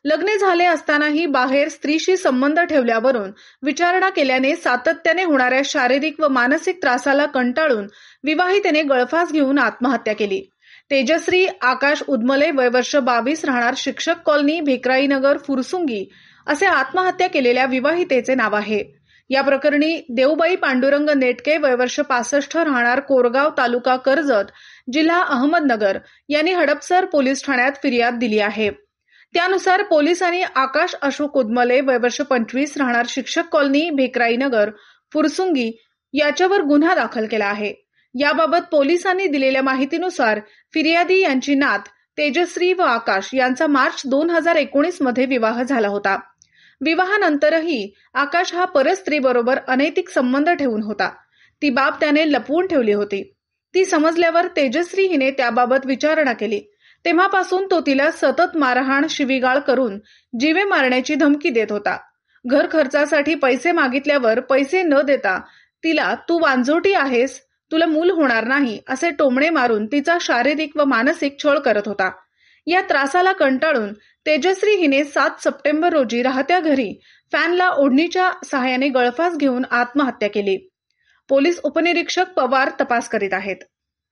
लग्न झाले असतानाही बाहेर स्त्रीशी संबंध ठेवल्यावरून विचारणा केल्याने सातत्याने होणाऱ्या शारीरिक व मानसिक त्रासाला कंटाळून विवाहितेने गळफास घेऊन आत्महत्या केली। तेजश्री आकाश उदमले वय वर्ष 22 राहणार शिक्षक कॉलनी भेकराईनगर फुरसुंगी असे आत्महत्या केलेल्या विवाहितेचे नाव आहे। या प्रकरणी देवबाई पांडुरंग नेटके वय वर्ष 65 राहणार कोरगाव तालुका कर्जत जिल्हा अहमदनगर यांनी हडपसर पोलीस ठाण्यात फिर्याद दिली आहे। त्यानुसार पोलिसांनी आकाश अशोक उदमले वय वर्ष 25 राहणार शिक्षक कॉलनी भेकराईनगर फुरसुंगी याच्यावर गुन्हा दाखल केला आहे। याबाबत पोलिसांनी दिलेल्या माहितीनुसार फिर्यादी यांची नात तेजश्री व आकाश यांचा मार्च 2019 मध्ये विवाह झाला होता। विवाहानंतरही आकाश हा परस्त्रीबरोबर अनैतिक संबंध ठेवून होता। ती बाब त्याने लपवून ठेवली होती। ती समजल्यावर तेजश्री हिने त्याबाबत विचारणा केली। तेव्हापासून तो तिला सतत मारहाण शिवीगाळ करून जीवे मारण्याची धमकी देत होता। घर खर्चासाठी पैसे मागितल्यावर पैसे न देता तिला तू वांजोटी आहेस, तुला मूल होणार नाही असे टोमणे मारून तिचा शारीरिक व मानसिक छळ करत होता। या त्रासाला कंटाळून तेजश्री हिने 7 सप्टेंबर रोजी राहत्या घरी फॅनला ओढणीच्या सहाय्याने गळफास घेऊन आत्महत्या केली। पोलीस उपनिरीक्षक पवार तपास करीत आहेत।